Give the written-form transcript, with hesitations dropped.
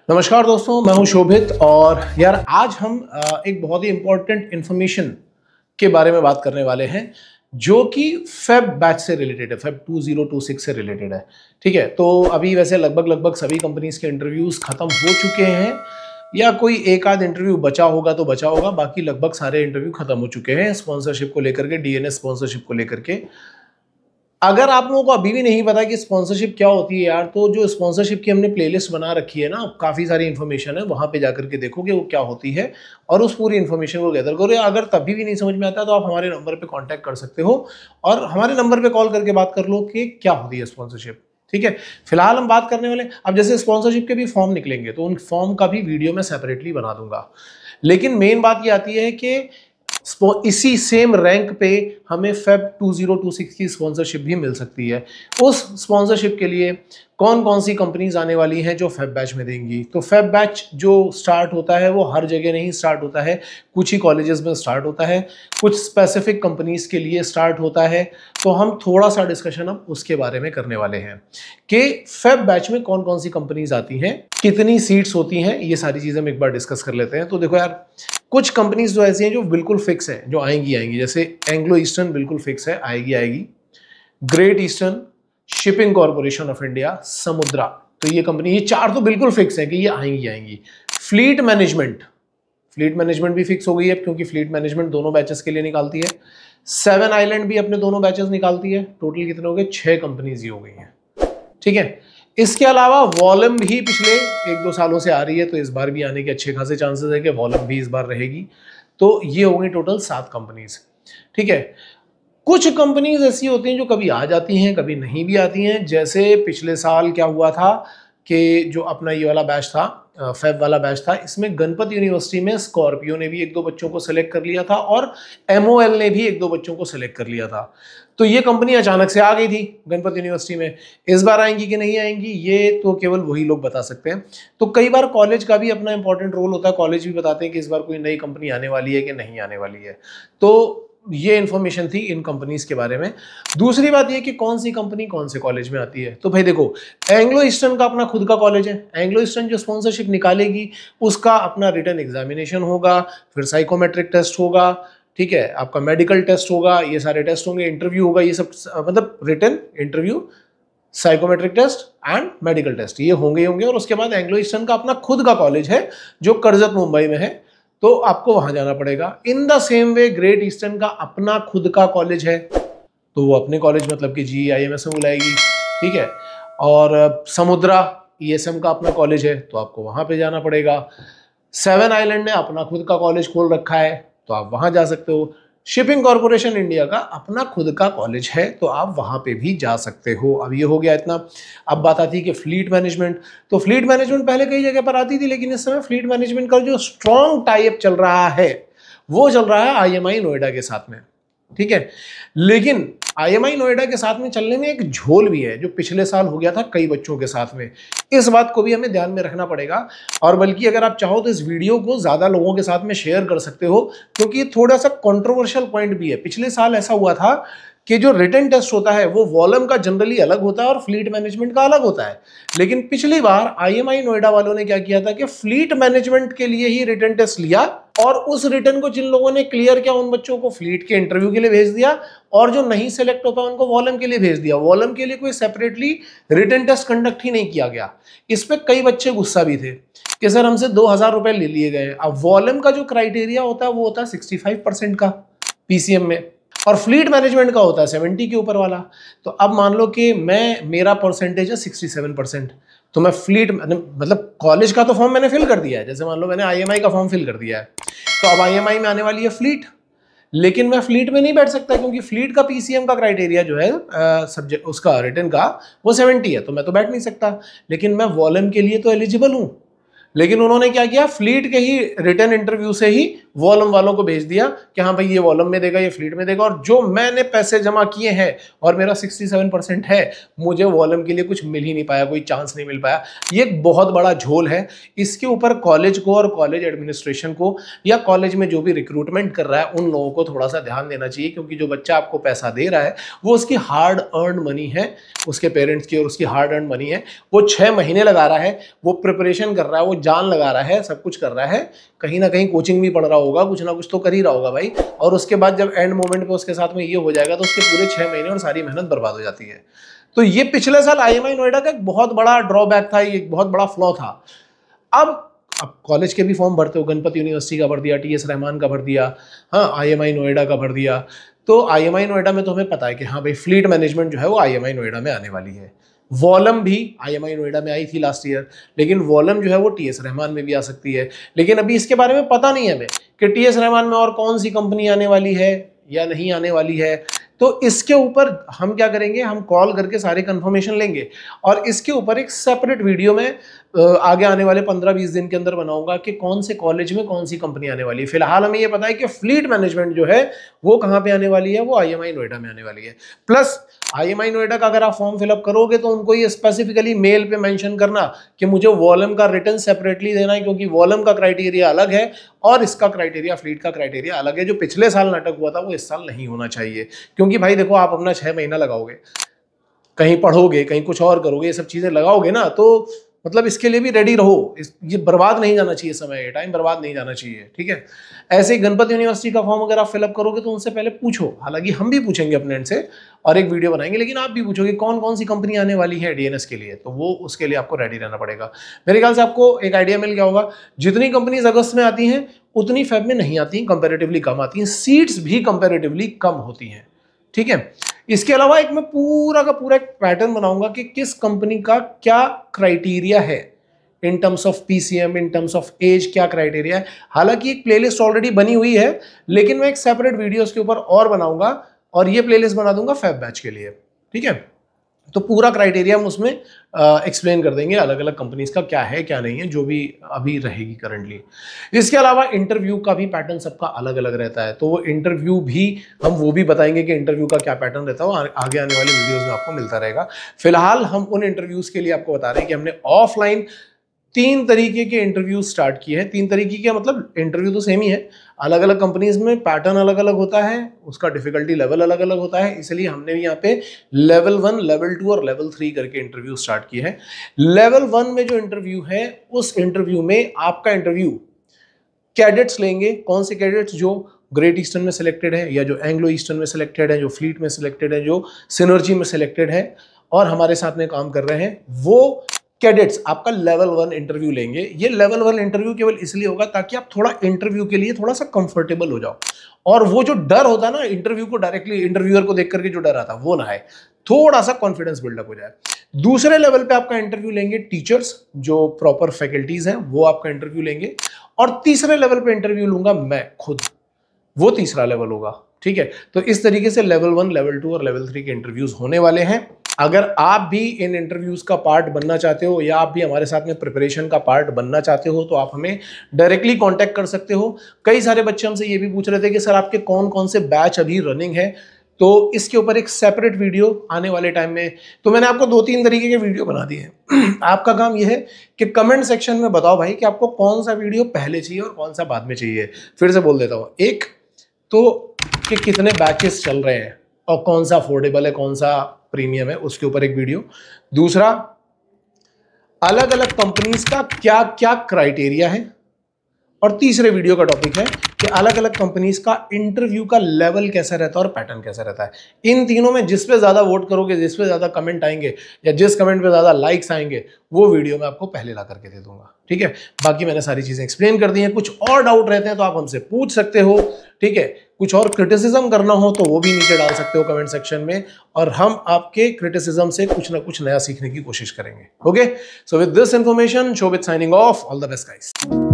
नमस्कार दोस्तों, मैं हूं शोभित। और यार आज हम एक बहुत ही इंपॉर्टेंट इंफॉर्मेशन के बारे में बात करने वाले हैं जो कि फेब बैच से रिलेटेड है, फेब 2026 से रिलेटेड है। ठीक है, तो अभी वैसे लगभग सभी कंपनीज के इंटरव्यूज खत्म हो चुके हैं या कोई एक आध इंटरव्यू बचा होगा तो बचा होगा, बाकी लगभग सारे इंटरव्यू खत्म हो चुके हैं स्पॉन्सरशिप को लेकर के, डीएनएस स्पॉन्सरशिप को लेकर के। अगर आप लोगों को अभी भी नहीं पता कि स्पॉन्सरशिप क्या होती है यार, तो जो स्पॉन्सरशिप की हमने प्लेलिस्ट बना रखी है ना, काफ़ी सारी इन्फॉर्मेशन है, वहाँ पे जाकर के देखो कि वो क्या होती है और उस पूरी इन्फॉर्मेशन को गैदर करो। अगर तभी भी नहीं समझ में आता तो आप हमारे नंबर पे कांटेक्ट कर सकते हो और हमारे नंबर पे कॉल करके बात कर लो कि क्या होती है स्पॉन्सरशिप। ठीक है, फिलहाल हम बात करने वाले, अब जैसे स्पॉन्सरशिप के भी फॉर्म निकलेंगे तो उन फॉर्म का भी वीडियो मैं सेपरेटली बना दूंगा, लेकिन मेन बात ये आती है कि इसी सेम रैंक पे हमें फेब 2026 की स्पॉन्सरशिप भी मिल सकती है। उस स्पॉन्सरशिप के लिए कौन कौन सी कंपनीज आने वाली हैं जो फेब बैच में देंगी। तो फेब बैच जो स्टार्ट होता है वो हर जगह नहीं स्टार्ट होता है, कुछ ही कॉलेजेस में स्टार्ट होता है, कुछ स्पेसिफिक कंपनीज के लिए स्टार्ट होता है। तो हम थोड़ा सा डिस्कशन अब उसके बारे में करने वाले हैं कि फेब बैच में कौन कौन सी कंपनीज आती हैं, कितनी सीट्स होती हैं, ये सारी चीजें हम एक बार डिस्कस कर लेते हैं। तो देखो यार, कुछ कंपनीज जो ऐसी हैं जो बिल्कुल फिक्स है, जो आएंगी, जैसे एंग्लो ईस्टर्न बिल्कुल फिक्स है, आएगी। Great eastern, shipping corporation of India, समुद्रा, तो ये कंपनी, ये चार तो बिल्कुल फिक्स है कि ये आएंगी। फ्लीट मैनेजमेंट भी फिक्स हो गई है क्योंकि फ्लीट मैनेजमेंट दोनों बैचेस के लिए निकालती है। सेवन आइलैंड भी अपने दोनों बैचेस निकालती है। टोटल कितने हो गए? 6 कंपनीज ही हो गई हैं। ठीक है, इसके अलावा वॉलम भी पिछले 1-2 सालों से आ रही है, तो इस बार भी आने के अच्छे खासे चांसेस है कि वॉलम भी इस बार रहेगी। तो ये हो गई टोटल 7 कंपनीज। ठीक है, कुछ कंपनीज ऐसी होती हैं जो कभी आ जाती हैं, कभी नहीं भी आती हैं। जैसे पिछले साल क्या हुआ था कि जो अपना ये वाला बैच था, फेब वाला बैच था, इसमें गणपत यूनिवर्सिटी में स्कॉर्पियो ने भी 1-2 बच्चों को सिलेक्ट कर लिया था और एमओएल ने भी 1-2 बच्चों को सिलेक्ट कर लिया था। तो ये कंपनी अचानक से आ गई थी गणपत यूनिवर्सिटी में। इस बार आएंगी कि नहीं आएंगी ये तो केवल वही लोग बता सकते हैं। तो कई बार कॉलेज का भी अपना इंपॉर्टेंट रोल होता है, कॉलेज भी बताते हैं कि इस बार कोई नई कंपनी आने वाली है कि नहीं आने वाली है। तो ये इन्फॉर्मेशन थी इन कंपनीज के बारे में। दूसरी बात ये कि कौन सी कंपनी कौन से कॉलेज में आती है। तो भाई देखो, एंग्लो ईस्टर्न का अपना खुद का कॉलेज है। एंग्लो ईस्टर्न जो स्पॉन्सरशिप निकालेगी उसका अपना रिटन एग्जामिनेशन होगा, फिर साइकोमेट्रिक टेस्ट होगा, ठीक है, आपका मेडिकल टेस्ट होगा, ये सारे टेस्ट होंगे, इंटरव्यू होगा, ये सब मतलब written, interview, psychometric test and medical test, ये होंगे और उसके बाद एंग्लो ईस्टर्न का अपना खुद का कॉलेज है जो कर्जत मुंबई में है, तो आपको वहां जाना पड़ेगा। In the same way great eastern का अपना खुद का कॉलेज है, तो वो अपने कॉलेज मतलब कि GEIMS में बुलाएगी। ठीक है, और समुद्रा ESM का अपना कॉलेज है तो आपको वहां पे जाना पड़ेगा। सेवन आइलैंड ने अपना खुद का कॉलेज खोल रखा है तो आप वहां जा सकते हो। शिपिंग कॉर्पोरेशन इंडिया का अपना खुद का कॉलेज है तो आप वहां पे भी जा सकते हो। अब ये हो गया इतना। अब बात आती है कि फ्लीट मैनेजमेंट। तो फ्लीट मैनेजमेंट पहले कई जगह पर आती थी, लेकिन इस समय फ्लीट मैनेजमेंट का जो स्ट्रॉन्ग टाई अप चल रहा है वो चल रहा है IMI नोएडा के साथ में। ठीक है, लेकिन IMI नोएडा के साथ में चलने में एक झोल भी है जो पिछले साल हो गया था कई बच्चों के साथ में। इस बात को भी हमें ध्यान में रखना पड़ेगा। और बल्कि अगर आप चाहो तो इस वीडियो को ज्यादा लोगों के साथ में शेयर कर सकते हो, क्योंकि ये थोड़ा सा कंट्रोवर्शियल पॉइंट भी है। पिछले साल ऐसा हुआ था कि जो रिटन टेस्ट होता है वो वॉलम का जनरली अलग होता है और फ्लीट मैनेजमेंट का अलग होता है, लेकिन पिछली बार IMI नोएडा वालों ने क्या किया था कि फ्लीट मैनेजमेंट के लिए ही रिटन टेस्ट लिया और उस रिटन को जिन लोगों ने क्लियर किया उन बच्चों को फ्लीट के इंटरव्यू के लिए भेज दिया और जो नहीं सिलेक्ट हो पाया उनको वॉलम के लिए भेज दिया। वॉलम के लिए कोई सेपरेटली रिटन टेस्ट कंडक्ट ही नहीं किया गया। इस पे कई बच्चे गुस्सा भी थे कि सर हमसे 2000 रुपए ले लिए गए। अब वॉलम का जो क्राइटेरिया होता है वो होता है 65% का PCM में, और फ्लीट मैनेजमेंट का होता है 70 के ऊपर वाला। तो अब मान लो कि मेरा परसेंटेज है 67%, तो मैं फ्लीट मतलब कॉलेज का तो फॉर्म मैंने फिल कर दिया है, जैसे मान लो मैंने IMI का फॉर्म फिल कर दिया है, तो अब IMI में आने वाली है फ्लीट, लेकिन मैं फ्लीट में नहीं बैठ सकता क्योंकि फ्लीट का PCM का क्राइटेरिया जो है सब्जेक्ट उसका रिटन का वो 70 है, तो मैं तो बैठ नहीं सकता। लेकिन मैं वॉलम के लिए तो एलिजिबल हूँ। लेकिन उन्होंने क्या किया, फ्लीट के ही रिटन इंटरव्यू से ही वॉलम वालों को भेज दिया कि हाँ भाई ये वॉलम में देगा, ये फ्लीट में देगा, और जो मैंने पैसे जमा किए हैं और मेरा 67% है, मुझे वॉलम के लिए कुछ मिल ही नहीं पाया, कोई चांस नहीं मिल पाया। ये एक बहुत बड़ा झोल है। इसके ऊपर कॉलेज को और कॉलेज एडमिनिस्ट्रेशन को या कॉलेज में जो भी रिक्रूटमेंट कर रहा है उन लोगों को थोड़ा सा ध्यान देना चाहिए, क्योंकि जो बच्चा आपको पैसा दे रहा है वो उसकी हार्ड अर्न मनी है, उसके पेरेंट्स की और उसकी हार्ड अर्न मनी है। वो 6 महीने लगा रहा है, वो प्रिपरेशन कर रहा है, वो जान लगा रहा है, सब कुछ कर रहा है, कहीं ना कहीं कोचिंग भी पढ़ रहा होगा, कुछ ना कुछ तो कर ही रहा होगा भाई। और उसके बाद जब एंड मोमेंट पे उसके साथ में ये हो जाएगा तो उसके पूरे 6 महीने और सारी मेहनत बर्बाद हो जाती है। तो ये पिछले साल IMI नोएडा का एक बहुत बड़ा ड्रॉबैक था, एक बहुत बड़ा फ्लॉ था। अब कॉलेज के भी फॉर्म भरते हो, गणपति यूनिवर्सिटी का भर दिया, TS रहमान का भर दिया, हाँ IMI नोएडा का भर दिया। तो IMI नोएडा में तो हमें पता है कि हाँ भाई फ्लीट मैनेजमेंट जो है वो IMI नोएडा में आने वाली है। वॉलम भी IMI नोएडा में आई थी लास्ट ईयर, लेकिन वॉलम जो है वो TS रहमान में भी आ सकती है। लेकिन अभी इसके बारे में पता नहीं है हमें कि TS रहमान में और कौन सी कंपनी आने वाली है या नहीं आने वाली है। तो इसके ऊपर हम क्या करेंगे, हम कॉल करके सारे कंफर्मेशन लेंगे और इसके ऊपर एक सेपरेट वीडियो में आगे आने वाले 15-20 दिन के अंदर बनाऊंगा कि कौन से कॉलेज में कौन सी कंपनी आने वाली है। फिलहाल हमें ये पता है कि फ्लीट मैनेजमेंट जो है वो कहाँ पे आने वाली है, वो IMI नोएडा में आने वाली है। प्लस IMI नोएडा का अगर आप फॉर्म फिलअप करोगे तो उनको ये स्पेसिफिकली मेल पे मेंशन करना कि मुझे वॉलम का रिटर्न सेपरेटली देना है, क्योंकि वॉलम का क्राइटेरिया अलग है और इसका क्राइटेरिया, फ्लीट का क्राइटेरिया अलग है। जो पिछले साल नाटक हुआ था वो इस साल नहीं होना चाहिए, क्योंकि भाई देखो आप अपना 6 महीना लगाओगे, कहीं पढ़ोगे, कहीं कुछ और करोगे, ये सब चीजें लगाओगे ना, तो मतलब इसके लिए भी रेडी रहो। ये बर्बाद नहीं जाना चाहिए, समय टाइम बर्बाद नहीं जाना चाहिए, ठीक है। ऐसे ही गणपति यूनिवर्सिटी का फॉर्म अगर आप फिलअप करोगे तो उनसे पहले पूछो, हालांकि हम भी पूछेंगे अपने एंड से और एक वीडियो बनाएंगे, लेकिन आप भी पूछोगे कौन कौन सी कंपनी आने वाली है DNS के लिए, तो वो उसके लिए आपको रेडी रहना पड़ेगा। मेरे ख्याल से आपको एक आइडिया मिल गया होगा, जितनी कंपनीज अगस्त में आती हैं उतनी फेब में नहीं आती, कंपेरेटिवली कम आती हैं, सीट्स भी कंपेरेटिवली कम होती हैं, ठीक है। इसके अलावा एक मैं पूरा का पूरा एक पैटर्न बनाऊंगा कि किस कंपनी का क्या क्राइटेरिया है in terms of PCM, in terms of age क्या क्राइटेरिया है। हालांकि एक प्लेलिस्ट ऑलरेडी बनी हुई है, लेकिन मैं एक सेपरेट वीडियो के ऊपर और बनाऊंगा और ये प्लेलिस्ट बना दूंगा फैब बैच के लिए, ठीक है। तो पूरा क्राइटेरिया हम उसमें एक्सप्लेन कर देंगे, अलग अलग कंपनीज का क्या है क्या नहीं है, जो भी अभी रहेगी करंटली। इसके अलावा इंटरव्यू का भी पैटर्न सबका अलग अलग रहता है, तो वो इंटरव्यू भी हम वो भी बताएंगे कि इंटरव्यू का क्या पैटर्न रहता है, वो आगे आने वाले वीडियोस में आपको मिलता रहेगा। फिलहाल हम उन इंटरव्यूज के लिए आपको बता रहे हैं कि हमने ऑफलाइन 3 तरीके के इंटरव्यू स्टार्ट किए हैं। 3 तरीके के मतलब इंटरव्यू तो सेम ही है, अलग अलग कंपनीज में पैटर्न अलग अलग होता है, उसका डिफिकल्टी लेवल अलग अलग होता है, इसलिए हमने भी यहाँ पे लेवल 1, लेवल 2 और लेवल 3 करके इंटरव्यू स्टार्ट किए हैं। लेवल 1 में जो इंटरव्यू है, उस इंटरव्यू में आपका इंटरव्यू कैडेट्स लेंगे। कौन से कैडेट्स? जो ग्रेट ईस्टर्न में सिलेक्टेड है या जो एंग्लो ईस्टर्न में सिलेक्टेड है, जो फ्लीट में सिलेक्टेड है, जो सिनर्जी में सिलेक्टेड है और हमारे साथ में काम कर रहे हैं, वो कैडेट्स आपका लेवल 1 इंटरव्यू लेंगे। ये लेवल 1 इंटरव्यू केवल इसलिए होगा ताकि आप थोड़ा इंटरव्यू के लिए थोड़ा सा कंफर्टेबल हो जाओ और वो जो डर होता है ना इंटरव्यू को डायरेक्टली इंटरव्यूअर को देख करके जो डर आता है वो ना आए, थोड़ा सा कॉन्फिडेंस बिल्डअप हो जाए। दूसरे लेवल पे आपका इंटरव्यू लेंगे टीचर्स, जो प्रॉपर फैकल्टीज हैं, वो आपका इंटरव्यू लेंगे। और तीसरे लेवल पे इंटरव्यू लूंगा मैं खुद, वो तीसरा लेवल होगा, ठीक है। तो इस तरीके से लेवल 1, लेवल 2 और लेवल 3 के इंटरव्यूज होने वाले हैं। अगर आप भी इन इंटरव्यूज का पार्ट बनना चाहते हो या आप भी हमारे साथ में प्रिपरेशन का पार्ट बनना चाहते हो तो आप हमें डायरेक्टली कांटेक्ट कर सकते हो। कई सारे बच्चे हमसे ये भी पूछ रहे थे कि सर आपके कौन कौन से बैच अभी रनिंग है, तो इसके ऊपर एक सेपरेट वीडियो आने वाले टाइम में, तो मैंने आपको 2-3 तरीके के वीडियो बना दिए हैं। आपका काम यह है कि कमेंट सेक्शन में बताओ भाई कि आपको कौन सा वीडियो पहले चाहिए और कौन सा बाद में चाहिए। फिर से बोल देता हूँ, एक तो कि कितने बैचेस चल रहे हैं और कौन सा अफोर्डेबल है, कौन सा प्रीमियम है, उसके ऊपर एक वीडियो। दूसरा, अलग अलग कंपनीज का क्या क्या क्राइटेरिया है। और तीसरे वीडियो का टॉपिक है कि अलग अलग कंपनीज का इंटरव्यू का लेवल कैसा रहता है और पैटर्न कैसा रहता है। इन तीनों में जिस पे ज्यादा वोट करोगे, जिस पे ज्यादा कमेंट आएंगे या जिस कमेंट पे ज्यादा लाइक्स आएंगे, वो वीडियो मैं आपको पहले ला करके दे दूंगा, ठीक है। बाकी मैंने सारी चीजें एक्सप्लेन कर दी हैं। कुछ और डाउट रहते हैं तो आप हमसे पूछ सकते हो, ठीक है। कुछ और क्रिटिसिज्म करना हो तो वो भी नीचे डाल सकते हो कमेंट सेक्शन में, और हम आपके क्रिटिसिज्म से कुछ ना कुछ नया सीखने की कोशिश करेंगे। Okay, so with this information, Shobhit signing off. All the best guys.